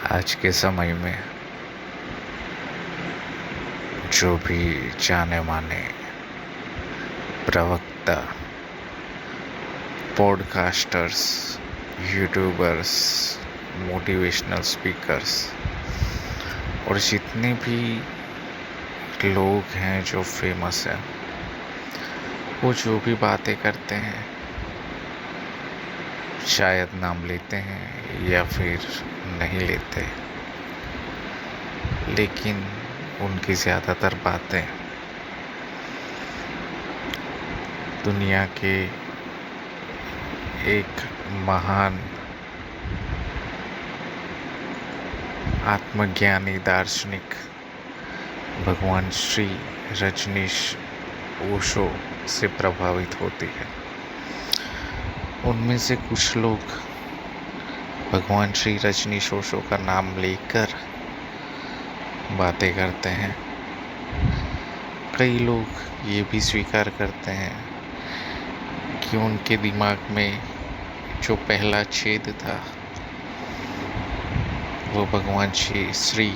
आज के समय में जो भी जाने माने प्रवक्ता, पॉडकास्टर्स, यूट्यूबर्स, मोटिवेशनल स्पीकर्स और जितने भी लोग हैं जो फेमस हैं, वो जो भी बातें करते हैं, शायद नाम लेते हैं या फिर नहीं लेते, लेकिन उनकी ज़्यादातर बातें दुनिया के एक महान आत्मज्ञानी दार्शनिक भगवान श्री रजनीश ओशो से प्रभावित होती है। उनमें से कुछ लोग भगवान श्री रजनीश ओशो का नाम लेकर बातें करते हैं। कई लोग ये भी स्वीकार करते हैं कि उनके दिमाग में जो पहला छेद था वो भगवान श्री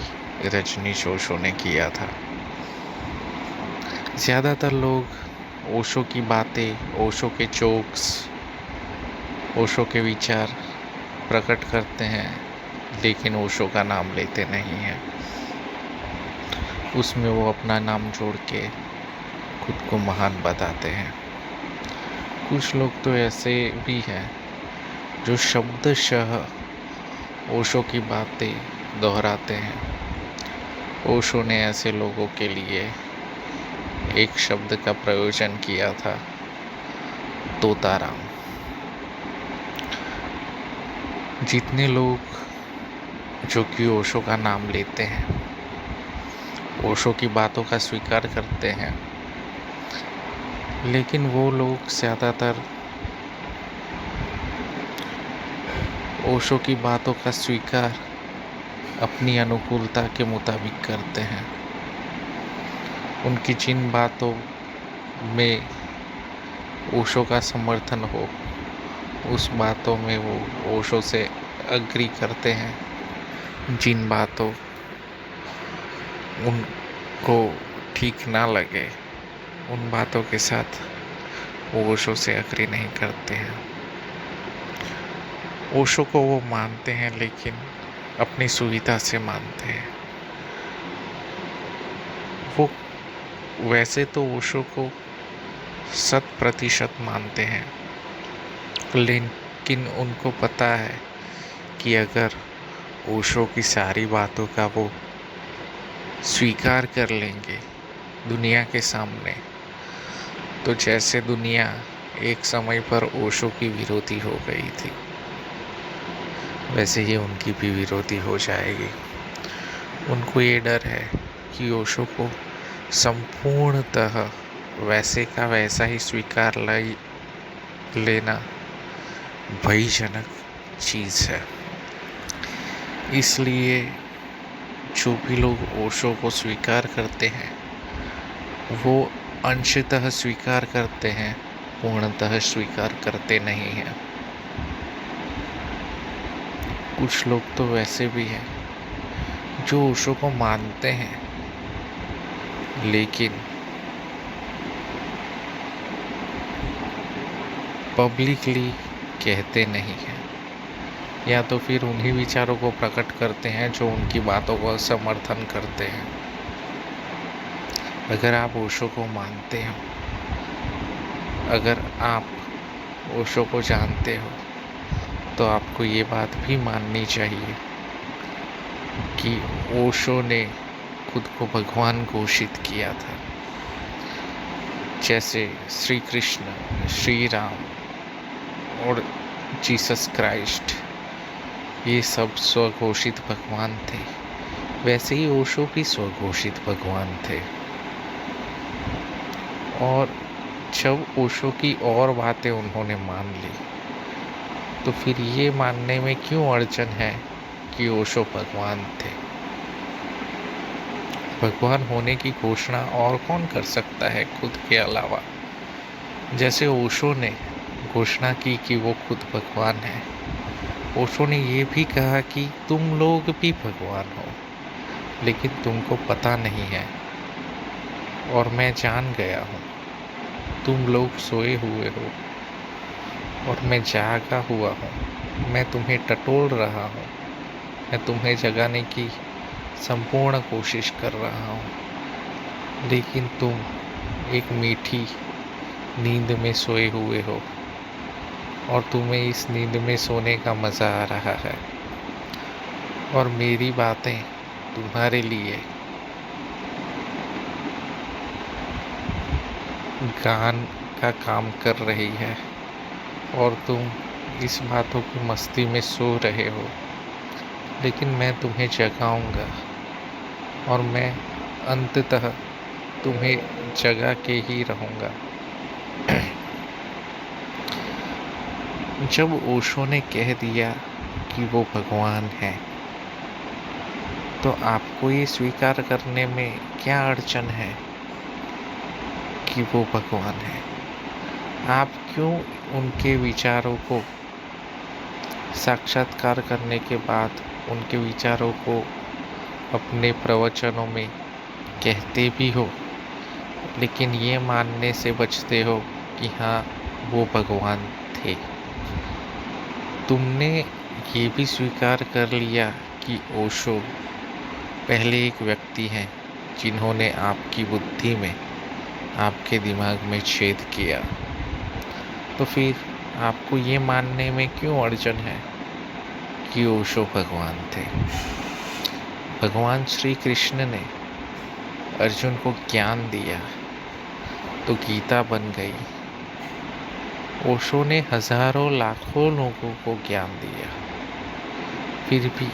रजनीश ओशो ने किया था। ज़्यादातर लोग ओशो की बातें, ओशो के जोक्स, ओशो के विचार प्रकट करते हैं, लेकिन ओशो का नाम लेते नहीं हैं। उसमें वो अपना नाम जोड़ के खुद को महान बताते हैं। कुछ लोग तो ऐसे भी हैं जो शब्दशः ओशो की बातें दोहराते हैं। ओशो ने ऐसे लोगों के लिए एक शब्द का प्रयोजन किया था, तोताराम। जितने लोग जो कि ओशो का नाम लेते हैं, ओशो की बातों का स्वीकार करते हैं, लेकिन वो लोग ज़्यादातर ओशो की बातों का स्वीकार अपनी अनुकूलता के मुताबिक करते हैं। उनकी जिन बातों में ओशो का समर्थन हो, उस बातों में वो ओशो से अग्री करते हैं। जिन बातों उनको ठीक ना लगे, उन बातों के साथ वो ओशो से अग्री नहीं करते हैं। ओशो को वो मानते हैं, लेकिन अपनी सुविधा से मानते हैं। वो वैसे तो ओशो को 100% मानते हैं, लेकिन उनको पता है कि अगर ओशो की सारी बातों का वो स्वीकार कर लेंगे दुनिया के सामने, तो जैसे दुनिया एक समय पर ओशो की विरोधी हो गई थी, वैसे ही उनकी भी विरोधी हो जाएगी। उनको ये डर है कि ओशो को संपूर्णतः वैसे का वैसा ही स्वीकार लेना भयजनक चीज़ है। इसलिए जो भी लोग ओशो को स्वीकार करते हैं, वो अंशतः स्वीकार करते हैं, पूर्णतः स्वीकार करते नहीं हैं। कुछ लोग तो वैसे भी हैं जो ओशो को मानते हैं, लेकिन पब्लिकली कहते नहीं हैं, या तो फिर उन्हीं विचारों को प्रकट करते हैं जो उनकी बातों को समर्थन करते हैं। अगर आप ओशो को मानते हो, अगर आप ओशो को जानते हो, तो आपको ये बात भी माननी चाहिए कि ओशो ने खुद को भगवान घोषित किया था। जैसे श्री कृष्ण, श्री राम और जीसस क्राइस्ट, ये सब स्वघोषित भगवान थे, वैसे ही ओशो भी स्वघोषित भगवान थे। और जब ओशो की और बातें उन्होंने मान ली, तो फिर ये मानने में क्यों अड़चन है कि ओशो भगवान थे? भगवान होने की घोषणा और कौन कर सकता है खुद के अलावा? जैसे ओशो ने घोषणा की कि वो खुद भगवान है, ओशो ने ये भी कहा कि तुम लोग भी भगवान हो, लेकिन तुमको पता नहीं है और मैं जान गया हूँ। तुम लोग सोए हुए हो और मैं जागा हुआ हूँ। मैं तुम्हें टटोल रहा हूँ। मैं तुम्हें जगाने की संपूर्ण कोशिश कर रहा हूँ, लेकिन तुम एक मीठी नींद में सोए हुए हो और तुम्हें इस नींद में सोने का मज़ा आ रहा है और मेरी बातें तुम्हारे लिए गान का काम कर रही है और तुम इस बातों की मस्ती में सो रहे हो, लेकिन मैं तुम्हें जगाऊंगा और मैं अंततः तुम्हें जगा के ही रहूँगा। जब ओशो ने कह दिया कि वो भगवान है, तो आपको ये स्वीकार करने में क्या अड़चन है कि वो भगवान है? आप क्यों उनके विचारों को साक्षात्कार करने के बाद उनके विचारों को अपने प्रवचनों में कहते भी हो, लेकिन ये मानने से बचते हो कि हाँ वो भगवान थे? तुमने ये भी स्वीकार कर लिया कि ओशो पहले एक व्यक्ति हैं जिन्होंने आपकी बुद्धि में, आपके दिमाग में छेद किया, तो फिर आपको ये मानने में क्यों अड़चन है कि ओशो भगवान थे? भगवान श्री कृष्ण ने अर्जुन को ज्ञान दिया तो गीता बन गई। ओशो ने हजारों लाखों लोगों को ज्ञान दिया, फिर भी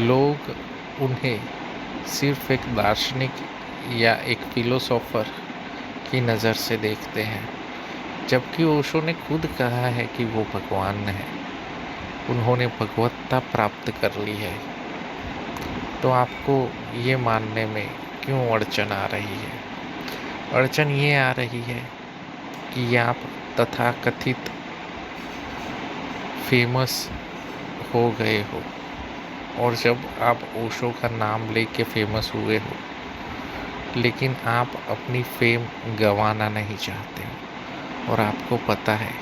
लोग उन्हें सिर्फ एक दार्शनिक या एक फिलोसोफर की नज़र से देखते हैं, जबकि ओशो ने खुद कहा है कि वो भगवान है, उन्होंने भगवत्ता प्राप्त कर ली है। तो आपको ये मानने में क्यों अड़चन आ रही है? अड़चन ये आ रही है कि आप तथाकथित फेमस हो गए हो, और जब आप ओशो का नाम लेके फेमस हुए हो, लेकिन आप अपनी फेम गंवाना नहीं चाहते हो, और आपको पता है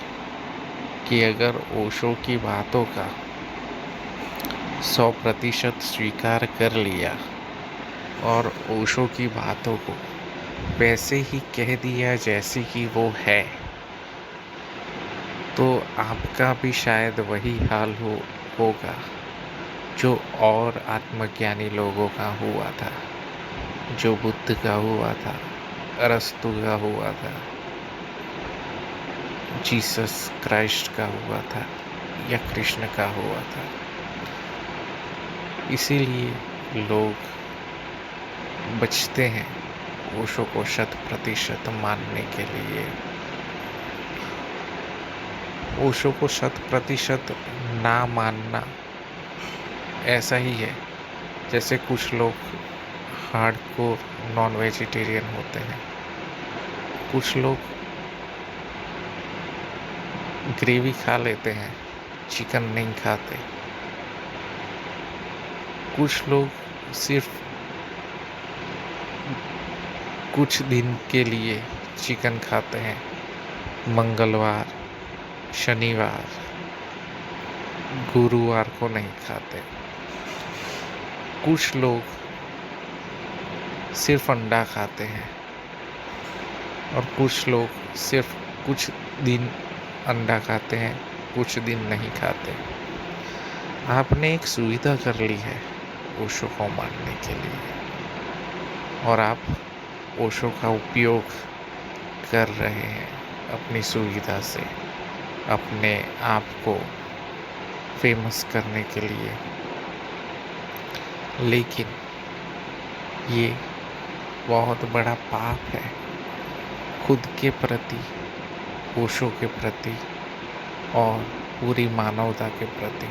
कि अगर ओशो की बातों का 100% स्वीकार कर लिया और ओशो की बातों को वैसे ही कह दिया जैसे कि वो है, तो आपका भी शायद वही हाल होगा जो और आत्मज्ञानी लोगों का हुआ था, जो बुद्ध का हुआ था, अरस्तु का हुआ था, जीसस क्राइस्ट का हुआ था, या कृष्ण का हुआ था। इसीलिए लोग बचते हैं ओशो को 100% मानने के लिए। ओशो को 100% ना मानना ऐसा ही है जैसे कुछ लोग हार्डकोर नॉन वेजिटेरियन होते हैं, कुछ लोग ग्रेवी खा लेते हैं, चिकन नहीं खाते, कुछ लोग सिर्फ कुछ दिन के लिए चिकन खाते हैं, मंगलवार, शनिवार, गुरुवार को नहीं खाते। कुछ लोग सिर्फ अंडा खाते हैं और कुछ लोग सिर्फ कुछ दिन अंडा खाते हैं, कुछ दिन नहीं खाते। आपने एक सुविधा कर ली है ओशो को मानने के लिए, और आप ओशो का उपयोग कर रहे हैं अपनी सुविधा से अपने आप को फेमस करने के लिए। लेकिन ये बहुत बड़ा पाप है खुद के प्रति, ओशो के प्रति और पूरी मानवता के प्रति।